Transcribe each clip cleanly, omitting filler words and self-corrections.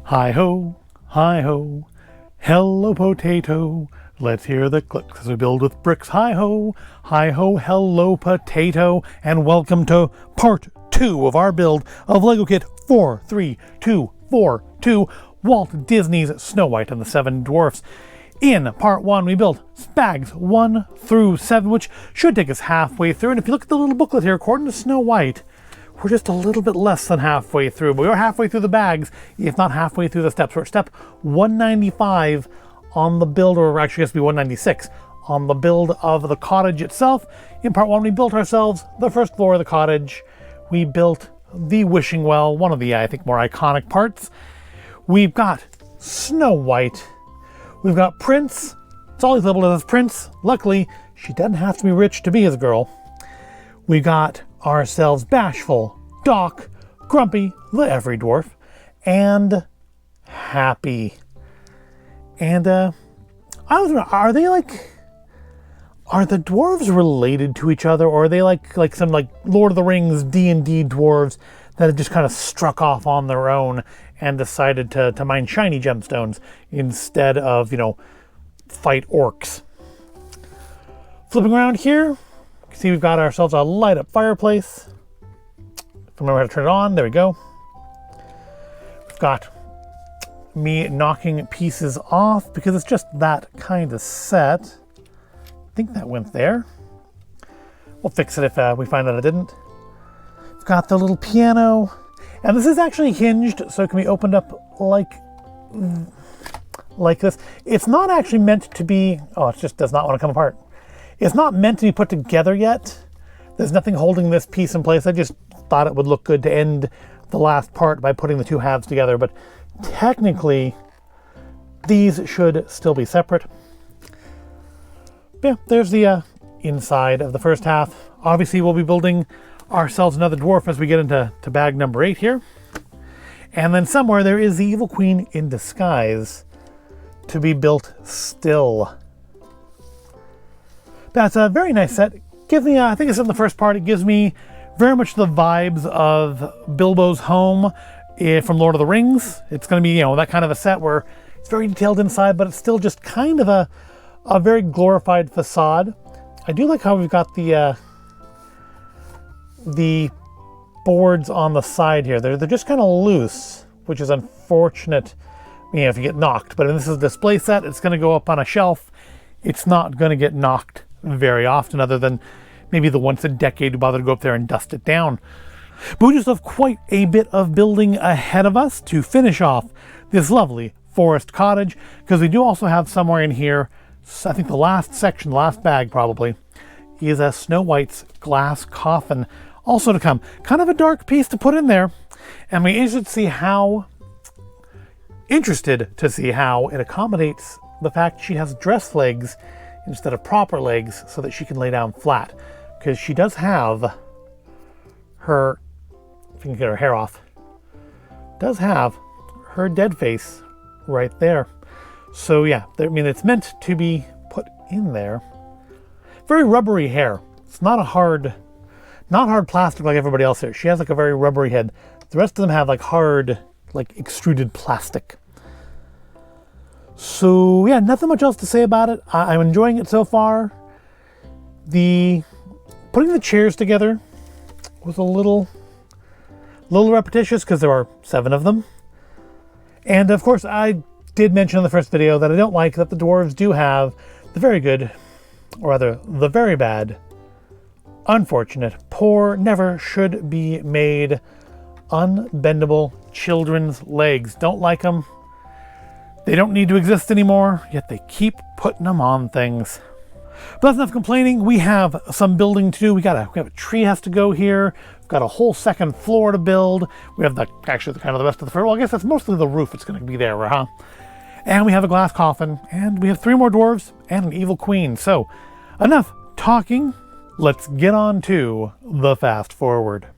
Hi ho, hello potato. Let's hear the clicks as we build with bricks. Hi ho, hello potato. And welcome to part 2 of our build of Lego Kit 43242, Walt Disney's Snow White and the Seven Dwarfs. In part 1, we built bags 1 through 7, which should take us halfway through. And if you look at the little booklet here, according to Snow White, we're just a little bit less than halfway through. But we are halfway through the bags, if not halfway through the steps. We're at step 195 on the build, or actually it has to be 196 on the build of the cottage itself. In part 1, we built ourselves the first floor of the cottage. We built the wishing well, one of the, I think, more iconic parts. We've got Snow White. We've got Prince. It's always labeled as Prince. Luckily, she doesn't have to be rich to be his girl. We got ourselves Bashful, Doc, Grumpy, the Every Dwarf, and Happy. And I was wondering, are the dwarves related to each other, or are they like some like Lord of the Rings D&D dwarves that have just kind of struck off on their own and decided to mine shiny gemstones instead of, fight orcs? Flipping around here, you can see we've got ourselves a light up fireplace. If I remember how to turn it on, there we go. We've got me knocking pieces off because it's just that kind of set. I think that went there. We'll fix it if we find out it didn't. We've got the little piano. And this is actually hinged, so it can be opened up like this. It's not actually meant to be, it just does not want to come apart. It's not meant to be put together yet. There's nothing holding this piece in place. I just thought it would look good to end the last part by putting the two halves together, but technically these should still be separate. Yeah, there's the inside of the first half. Obviously we'll be building ourselves another dwarf as we get into bag number 8 here. And then somewhere there is the Evil Queen in disguise to be built still. That's a very nice set. Gives me, I think I said in the first part, it gives me very much the vibes of Bilbo's home from Lord of the Rings. It's going to be, that kind of a set where it's very detailed inside, but it's still just kind of a very glorified facade. I do like how we've got the boards on the side here. They're just kind of loose, which is unfortunate, if you get knocked. But this is a display set. It's going to go up on a shelf. It's not going to get knocked very often, other than maybe the once a decade who bother to go up there and dust it down. But we just have quite a bit of building ahead of us to finish off this lovely forest cottage, because we do also have somewhere in here, I think the last section, last bag probably, is a Snow White's glass coffin also to come. Kind of a dark piece to put in there, and we're interested to see how it accommodates the fact she has dress legs instead of proper legs so that she can lay down flat, because she does have her, if you can get her hair off, does have her dead face right there. So yeah, it's meant to be put in there. Very rubbery hair. It's not hard plastic like everybody else here. She has like a very rubbery head. The rest of them have like hard, like extruded plastic. So yeah, nothing much else to say about it. I'm enjoying it so far. Putting the chairs together was a little repetitious because there are 7 of them. And of course, I did mention in the first video that I don't like that the dwarves do have the very good, or rather the very bad, unfortunate, poor, never should be made, unbendable children's legs. Don't like them. They don't need to exist anymore, yet they keep putting them on things. But that's enough complaining. We have some building to do. We have a tree has to go here. We've got a whole second floor to build. We have the rest of the first. Well, I guess that's mostly the roof. It's going to be there, huh? And we have a glass coffin, and we have 3 more dwarves and an evil queen. So enough talking. Let's get on to the fast forward.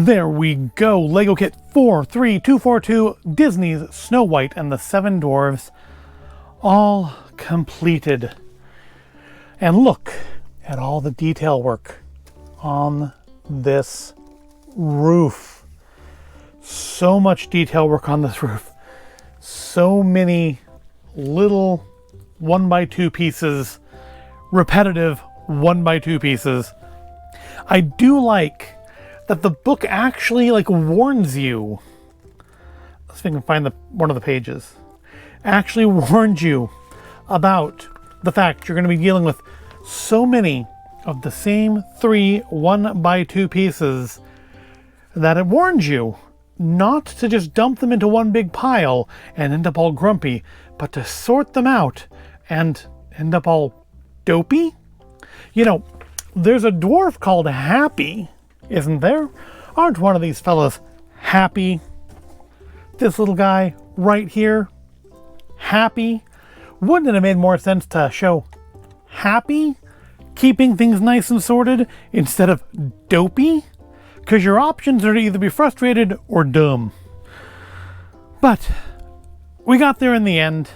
There we go. Lego Kit 43242, Disney's Snow White and the Seven Dwarves, all completed. And look at all the detail work on this roof. So much detail work on this roof. So many little 1x2 pieces, repetitive 1x2 pieces. I do like that the book actually warns you. Let's see if I can find one of the pages. Actually warns you about the fact you're going to be dealing with so many of the same 3 1x2 pieces that it warns you not to just dump them into one big pile and end up all grumpy, but to sort them out and end up all dopey. You know, there's a dwarf called Happy, isn't there? Aren't one of these fellas happy? This little guy right here, Happy. Wouldn't it have made more sense to show Happy keeping things nice and sorted instead of dopey? Because your options are to either be frustrated or dumb. But we got there in the end.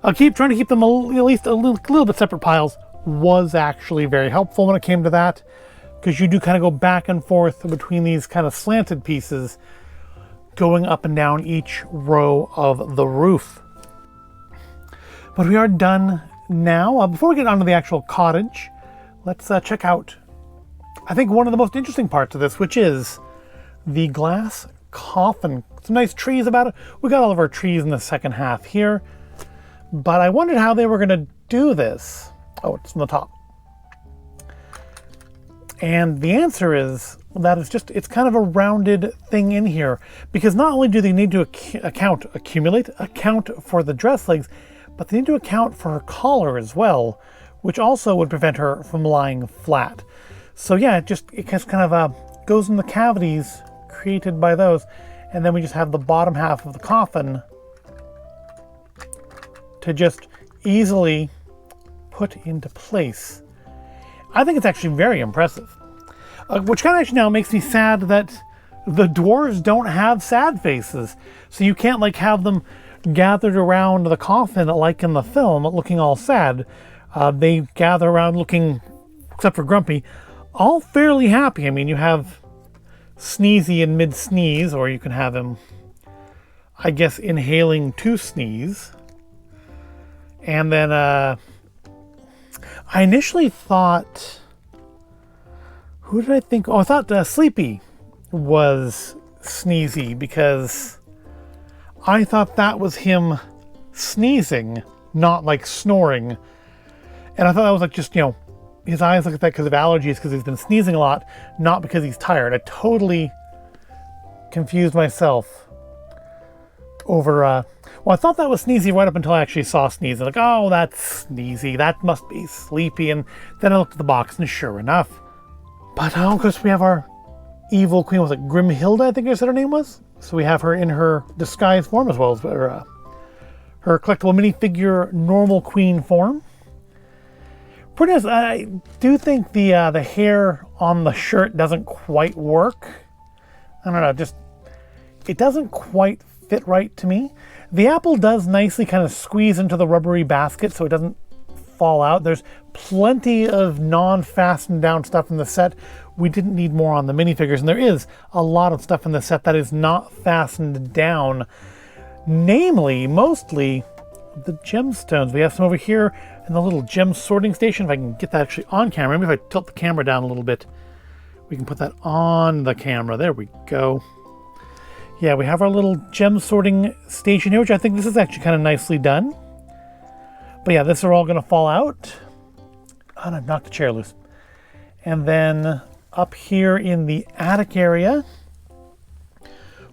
I'll keep trying to keep them at least a little bit separate piles. Was actually very helpful when it came to that, because you do kind of go back and forth between these kind of slanted pieces going up and down each row of the roof. But we are done now. Before we get on to the actual cottage, let's check out, I think, one of the most interesting parts of this, which is the glass coffin. Some nice trees about it. We got all of our trees in the second half here, but I wondered how they were going to do this. Oh, it's on the top. And the answer is that it's kind of a rounded thing in here, because not only do they need to account for the dress legs, but they need to account for her collar as well, which also would prevent her from lying flat. So yeah, it just kind of goes in the cavities created by those, and then we just have the bottom half of the coffin to just easily put into place. I think it's actually very impressive. Which kind of actually now makes me sad that the dwarves don't have sad faces. So you can't have them gathered around the coffin like in the film, looking all sad. They gather around looking, except for Grumpy, all fairly happy. I mean, you have Sneezy in mid-sneeze, or you can have him, I guess, inhaling to sneeze. And then I initially thought, who did I think? Oh, I thought Sleepy was Sneezy, because I thought that was him sneezing, not snoring. And I thought that was just, his eyes look at that because of allergies, because he's been sneezing a lot, not because he's tired. I totally confused myself over, well, I thought that was Sneezy right up until I actually saw Sneezy. Oh, that's Sneezy. That must be Sleepy. And then I looked at the box, and sure enough. But of course, we have our evil queen. Was it Grimhilda, I think I said her name was? So we have her in her disguised form, as well as her collectible minifigure normal queen form. Pretty nice. I do think the hair on the shirt doesn't quite work. I don't know, it doesn't quite fit right to me. The apple does nicely kind of squeeze into the rubbery basket so it doesn't fall out. There's plenty of non-fastened down stuff in the set. We didn't need more on the minifigures, and there is a lot of stuff in the set that is not fastened down. Namely, mostly the gemstones. We have some over here in the little gem sorting station. If I can get that actually on camera. Maybe if I tilt the camera down a little bit, we can put that on the camera. There we go. Yeah, we have our little gem sorting station here, which I think this is actually kind of nicely done. But yeah, this are all going to fall out. Oh, no, knocked the chair loose. And then up here in the attic area,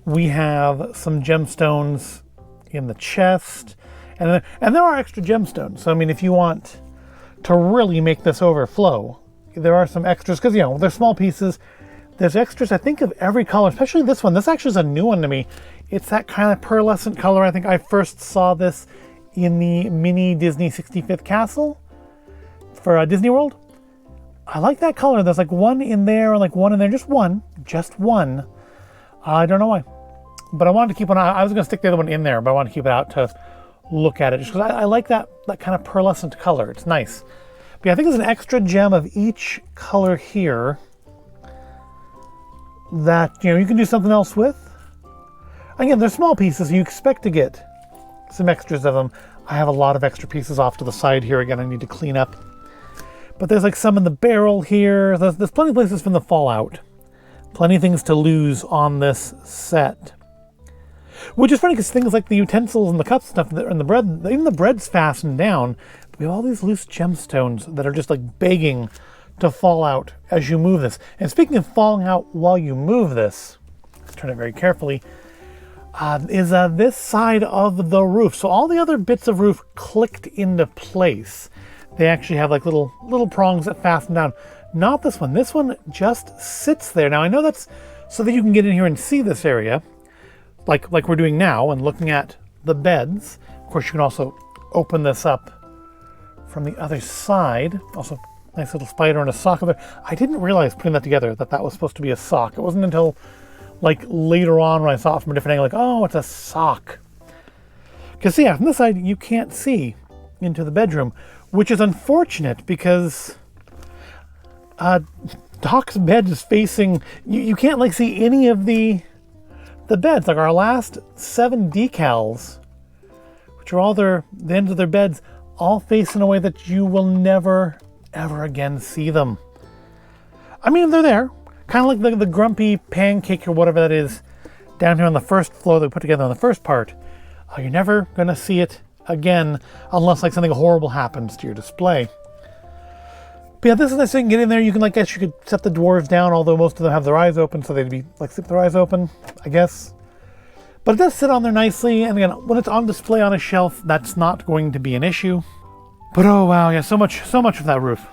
we have some gemstones in the chest. And there are extra gemstones. So, I mean, if you want to really make this overflow, there are some extras. Because, they're small pieces. There's extras, I think, of every color, especially this one. This actually is a new one to me. It's that kind of pearlescent color. I think I first saw this in the mini Disney 65th Castle for Disney World. I like that color. There's like one in there and like one in there. Just one. I don't know why. But I wanted to keep one. I was going to stick the other one in there, but I wanted to keep it out to look at it. Just because I like that kind of pearlescent color. It's nice. But yeah, I think there's an extra gem of each color here that, you know, you can do something else with. Again, they're small pieces. So you expect to get some extras of them. I have a lot of extra pieces off to the side here. Again, I need to clean up. But there's like some in the barrel here. There's plenty of places from the fallout. Plenty of things to lose on this set. Which is funny because things like the utensils and the cups stuff and the bread, even the bread's fastened down. But we have all these loose gemstones that are just like begging to fall out as you move this. And speaking of falling out while you move this, let's turn it very carefully, is this side of the roof. So all the other bits of roof clicked into place. They actually have like little prongs that fasten down. Not this one. This one just sits there. Now I know that's so that you can get in here and see this area, like we're doing now and looking at the beds. Of course, you can also open this up from the other side. Also, nice little spider and a sock over there. I didn't realize putting that together that was supposed to be a sock. It wasn't until like later on when I saw it from a different angle, like, oh, it's a sock. Because yeah, from this side you can't see into the bedroom, which is unfortunate because Doc's bed is facing, you can't like see any of the beds. Like our last 7 decals, which are all the ends of their beds, all face in a way that you will never, ever again see them. I mean, they're there. Kind of like the grumpy pancake or whatever that is down here on the first floor that we put together on the first part. You're never going to see it again unless like something horrible happens to your display. But yeah, this is nice. So you can get in there. You can, like, guess you could set the dwarves down, although most of them have their eyes open, so they'd be like sleep their eyes open, I guess. But it does sit on there nicely, and again, when it's on display on a shelf, that's not going to be an issue. But oh wow, yeah, so much of that roof.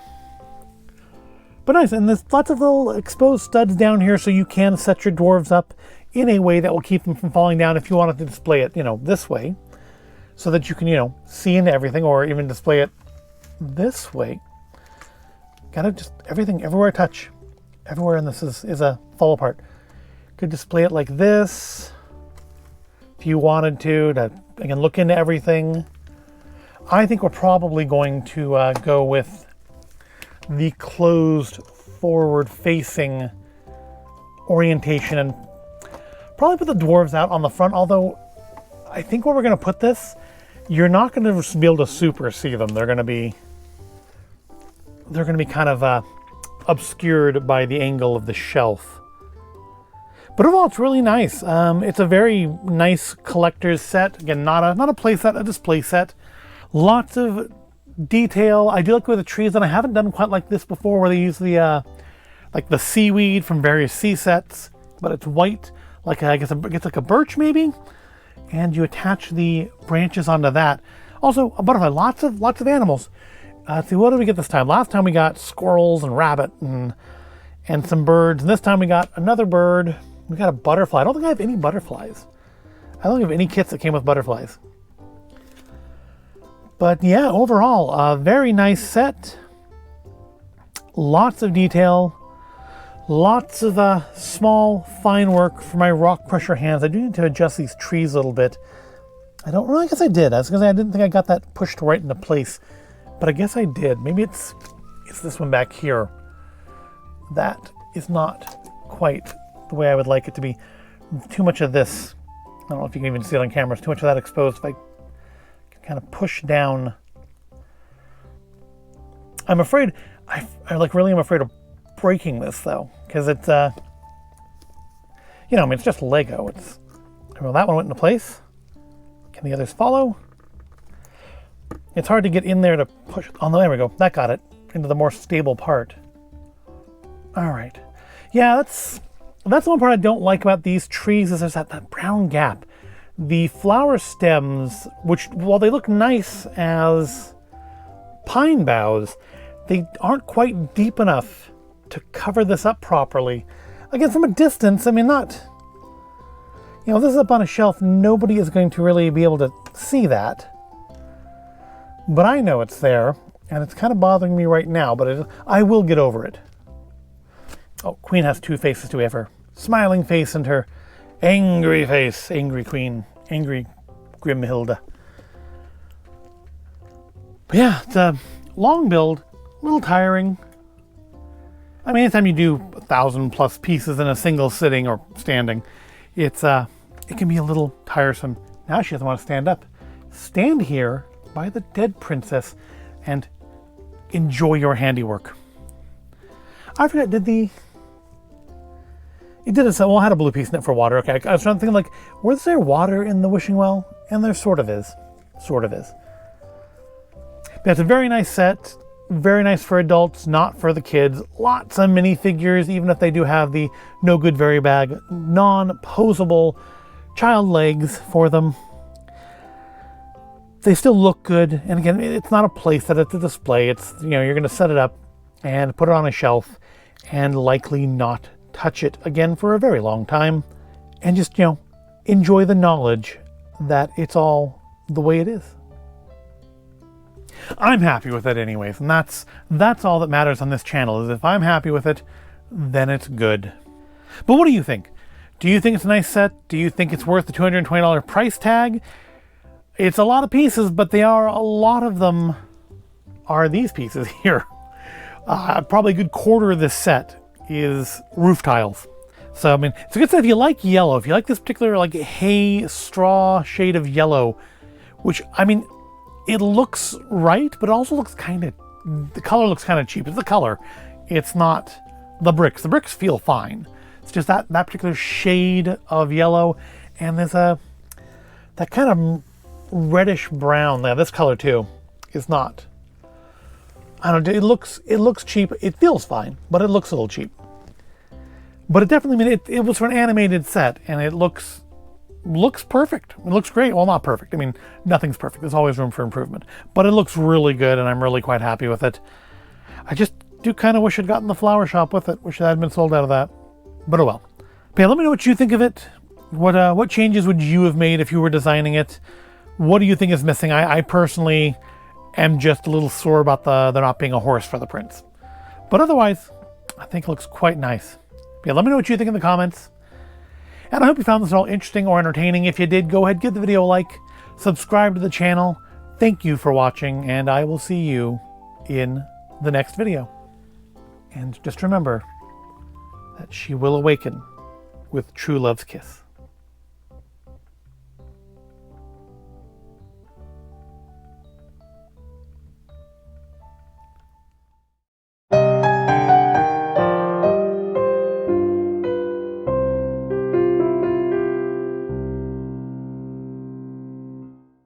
But nice, and there's lots of little exposed studs down here, so you can set your dwarves up in a way that will keep them from falling down if you wanted to display it, you know, this way, so that you can, you know, see into everything, or even display it this way. Gotta just everything, everywhere I touch, everywhere in this is a fall apart. Could display it like this if you wanted to again look into everything. I think we're probably going to go with the closed forward facing orientation and probably put the dwarves out on the front, although I think where we're going to put this, you're not going to be able to super see them. They're going to be kind of obscured by the angle of the shelf. But overall, it's really nice. It's a very nice collector's set. Again, not a play set, a display set. Lots of detail. I do like with the trees, and I haven't done quite like this before, where they use the like the seaweed from various sea sets, but it's white, like I guess it's like a birch maybe, and you attach the branches onto that. Also, a butterfly. Lots of animals. Let's see, what did we get this time? Last time we got squirrels and rabbit and some birds, and this time we got another bird. We got a butterfly. I don't think I have any butterflies. I don't have any kits that came with butterflies. But yeah, overall, a very nice set. Lots of detail. Lots of small, fine work for my rock crusher hands. I do need to adjust these trees a little bit. I don't know, I guess I did. I was going to say I didn't think I got that pushed right into place. But I guess I did. Maybe it's this one back here. That is not quite the way I would like it to be. Too much of this. I don't know if you can even see it on camera. Too much of that exposed. If I can kind of push down. I'm afraid, I like really am afraid of breaking this though. Because it's, you know, I mean, it's just Lego. Well, that one went into place. Can the others follow? It's hard to get in there to push. Oh, no, there we go. That got it into the more stable part. All right. Yeah, that's one part I don't like about these trees is there's that brown gap. The flower stems, which, while they look nice as pine boughs, they aren't quite deep enough to cover this up properly. Again, from a distance, I mean, not... You know, this is up on a shelf. Nobody is going to really be able to see that. But I know it's there, And it's kind of bothering me right now, but I will get over it. Oh, Queen has two faces too. We have her smiling face and her angry face. Angry Queen. Angry Grimhilda. But yeah, it's a long build. A little tiring. I mean, anytime you do 1,000+ pieces in a single sitting or standing, it can be a little tiresome. Now she doesn't want to stand up. Stand here by the dead princess and enjoy your handiwork. I forgot, it did well, I had a blue piece in it for water. Okay, I was trying to think, like, was there water in the wishing well? And there sort of is. Sort of is. But it's a very nice set. Very nice for adults, not for the kids. Lots of minifigures, even if they do have the no good very bag, non-posable child legs for them. They still look good. And again, it's not a place that it's a display. It's, you know, you're going to set it up and put it on a shelf and likely not touch it again for a very long time. And just, you know, enjoy the knowledge that it's all the way it is. I'm happy with it anyways, and that's all that matters on this channel, is if I'm happy with it, then it's good. But what do you think? Do you think it's a nice set? Do you think it's worth the $220 price tag? It's a lot of pieces, but a lot of them are these pieces here. Probably a good quarter of this set is roof tiles. So, I mean, it's a good set if you like yellow, if you like this particular, like, hay straw shade of yellow, which, I mean, it looks right, but it also looks the color looks kind of cheap. It's the color. It's not the bricks. The bricks feel fine. It's just that particular shade of yellow. And there's that kind of reddish brown. Now, this color too is not, I don't know, it looks cheap. It feels fine, but it looks a little cheap. But it definitely, I mean, it was for an animated set, and it looks perfect. It looks great. Well, not perfect. I mean, nothing's perfect. There's always room for improvement. But it looks really good, and I'm really quite happy with it. I just do kind of wish I'd gotten the flower shop with it. Wish I had been sold out of that. But oh well. But yeah, let me know what you think of it. What changes would you have made if you were designing it? What do you think is missing? I personally am just a little sore about there not being a horse for the prince. But otherwise, I think it looks quite nice. But yeah, let me know what you think in the comments. And I hope you found this all interesting or entertaining. If you did, go ahead, give the video a like, subscribe to the channel. Thank you for watching, and I will see you in the next video. And just remember that she will awaken with true love's kiss.